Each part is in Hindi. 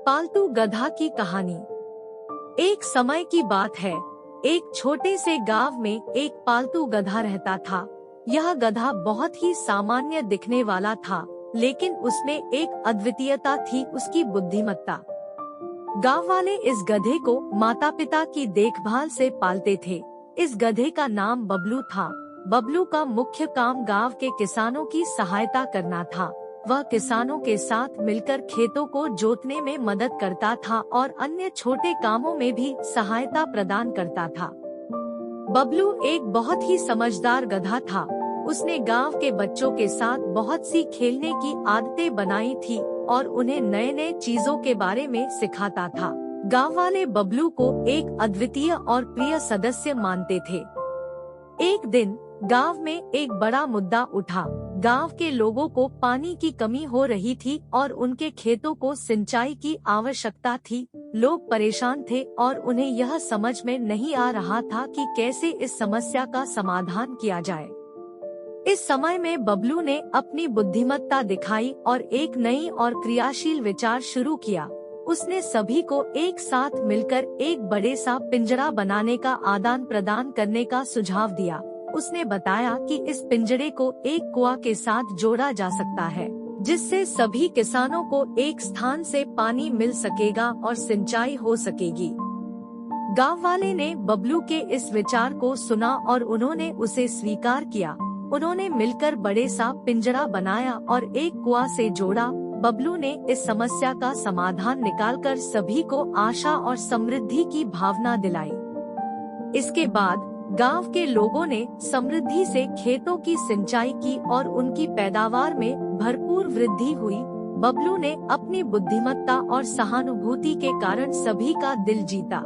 पालतू गधा की कहानी। एक समय की बात है, एक छोटे से गांव में एक पालतू गधा रहता था। यह गधा बहुत ही सामान्य दिखने वाला था, लेकिन उसमें एक अद्वितीयता थी, उसकी बुद्धिमत्ता। गांव वाले इस गधे को माता पिता की देखभाल से पालते थे। इस गधे का नाम बबलू था। बबलू का मुख्य काम गांव के किसानों की सहायता करना था। वह किसानों के साथ मिलकर खेतों को जोतने में मदद करता था और अन्य छोटे कामों में भी सहायता प्रदान करता था। बबलू एक बहुत ही समझदार गधा था। उसने गांव के बच्चों के साथ बहुत सी खेलने की आदतें बनाई थी और उन्हें नए नए चीजों के बारे में सिखाता था। गांव वाले बबलू को एक अद्वितीय और प्रिय सदस्य मानते थे। एक दिन गांव में एक बड़ा मुद्दा उठा। गांव के लोगों को पानी की कमी हो रही थी और उनके खेतों को सिंचाई की आवश्यकता थी। लोग परेशान थे और उन्हें यह समझ में नहीं आ रहा था कि कैसे इस समस्या का समाधान किया जाए। इस समय में बबलू ने अपनी बुद्धिमत्ता दिखाई और एक नई और क्रियाशील विचार शुरू किया। उसने सभी को एक साथ मिलकर एक बड़े सा पिंजरा बनाने का आदान प्रदान करने का सुझाव दिया। उसने बताया कि इस पिंजरे को एक कुआं के साथ जोड़ा जा सकता है, जिससे सभी किसानों को एक स्थान से पानी मिल सकेगा और सिंचाई हो सकेगी। गांव वाले ने बबलू के इस विचार को सुना और उन्होंने उसे स्वीकार किया। उन्होंने मिलकर बड़े सा पिंजरा बनाया और एक कुआं से जोड़ा। बबलू ने इस समस्या का समाधान निकालकर सभी को आशा और समृद्धि की भावना दिलाई। इसके बाद गांव के लोगों ने समृद्धि से खेतों की सिंचाई की और उनकी पैदावार में भरपूर वृद्धि हुई। बबलू ने अपनी बुद्धिमत्ता और सहानुभूति के कारण सभी का दिल जीता।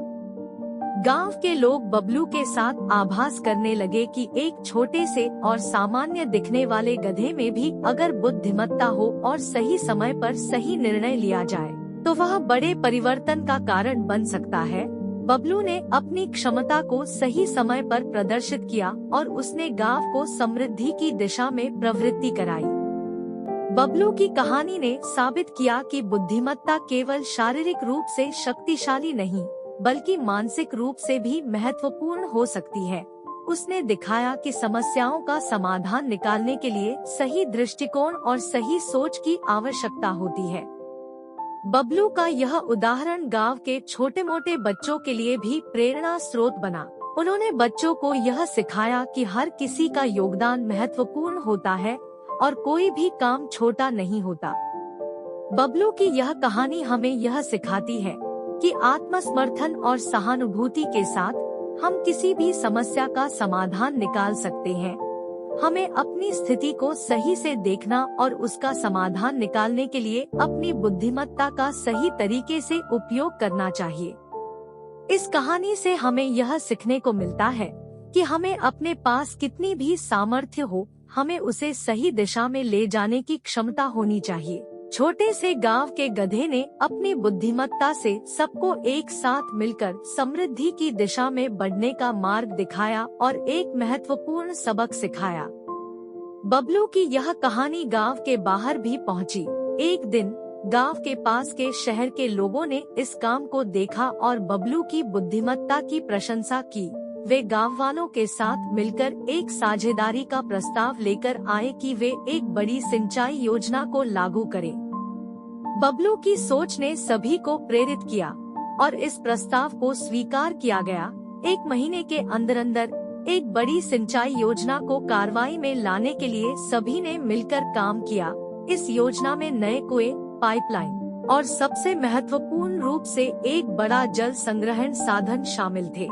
गांव के लोग बबलू के साथ आभास करने लगे कि एक छोटे से और सामान्य दिखने वाले गधे में भी अगर बुद्धिमत्ता हो और सही समय पर सही निर्णय लिया जाए, तो वह बड़े परिवर्तन का कारण बन सकता है। बबलू ने अपनी क्षमता को सही समय पर प्रदर्शित किया और उसने गांव को समृद्धि की दिशा में प्रवृत्ति कराई। बबलू की कहानी ने साबित किया कि बुद्धिमत्ता केवल शारीरिक रूप से शक्तिशाली नहीं, बल्कि मानसिक रूप से भी महत्वपूर्ण हो सकती है। उसने दिखाया कि समस्याओं का समाधान निकालने के लिए सही दृष्टिकोण और सही सोच की आवश्यकता होती है। बबलू का यह उदाहरण गांव के छोटे मोटे बच्चों के लिए भी प्रेरणा स्रोत बना। उन्होंने बच्चों को यह सिखाया कि हर किसी का योगदान महत्वपूर्ण होता है और कोई भी काम छोटा नहीं होता। बबलू की यह कहानी हमें यह सिखाती है कि आत्मसमर्थन और सहानुभूति के साथ हम किसी भी समस्या का समाधान निकाल सकते हैं। हमें अपनी स्थिति को सही से देखना और उसका समाधान निकालने के लिए अपनी बुद्धिमत्ता का सही तरीके से उपयोग करना चाहिए। इस कहानी से हमें यह सीखने को मिलता है कि हमें अपने पास कितनी भी सामर्थ्य हो, हमें उसे सही दिशा में ले जाने की क्षमता होनी चाहिए। छोटे से गांव के गधे ने अपनी बुद्धिमत्ता से सबको एक साथ मिलकर समृद्धि की दिशा में बढ़ने का मार्ग दिखाया और एक महत्वपूर्ण सबक सिखाया। बबलू की यह कहानी गांव के बाहर भी पहुंची। एक दिन गांव के पास के शहर के लोगों ने इस काम को देखा और बबलू की बुद्धिमत्ता की प्रशंसा की। वे गांव वालों के साथ मिलकर एक साझेदारी का प्रस्ताव लेकर आए कि वे एक बड़ी सिंचाई योजना को लागू करें। बबलू की सोच ने सभी को प्रेरित किया और इस प्रस्ताव को स्वीकार किया गया। एक महीने के अंदर एक बड़ी सिंचाई योजना को कार्रवाई में लाने के लिए सभी ने मिलकर काम किया। इस योजना में नए कुएं, पाइपलाइन और सबसे महत्वपूर्ण रूप से एक बड़ा जल संग्रहण साधन शामिल थे।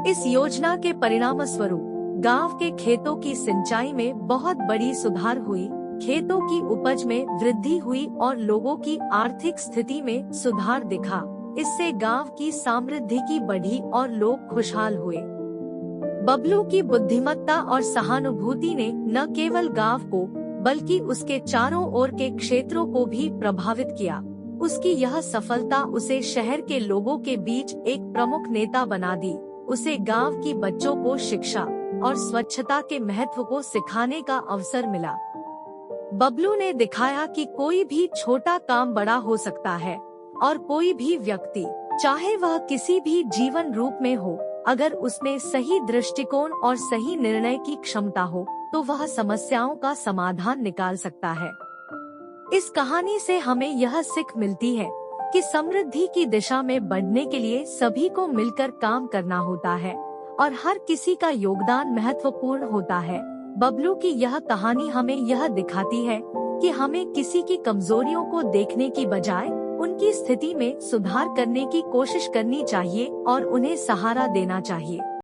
इस योजना के परिणाम स्वरूप गांव के खेतों की सिंचाई में बहुत बड़ी सुधार हुई, खेतों की उपज में वृद्धि हुई और लोगों की आर्थिक स्थिति में सुधार दिखा। इससे गांव की समृद्धि बढ़ी और लोग खुशहाल हुए। बबलू की बुद्धिमत्ता और सहानुभूति ने न केवल गांव को बल्कि उसके चारों ओर के क्षेत्रों को भी प्रभावित किया। उसकी यह सफलता उसे शहर के लोगों के बीच एक प्रमुख नेता बना दी। उसे गांव की बच्चों को शिक्षा और स्वच्छता के महत्व को सिखाने का अवसर मिला। बबलू ने दिखाया कि कोई भी छोटा काम बड़ा हो सकता है और कोई भी व्यक्ति, चाहे वह किसी भी जीवन रूप में हो, अगर उसमें सही दृष्टिकोण और सही निर्णय की क्षमता हो तो वह समस्याओं का समाधान निकाल सकता है। इस कहानी से हमें यह सीख मिलती है कि समृद्धि की दिशा में बढ़ने के लिए सभी को मिलकर काम करना होता है और हर किसी का योगदान महत्वपूर्ण होता है। बबलू की यह कहानी हमें यह दिखाती है कि हमें किसी की कमजोरियों को देखने की बजाय उनकी स्थिति में सुधार करने की कोशिश करनी चाहिए और उन्हें सहारा देना चाहिए।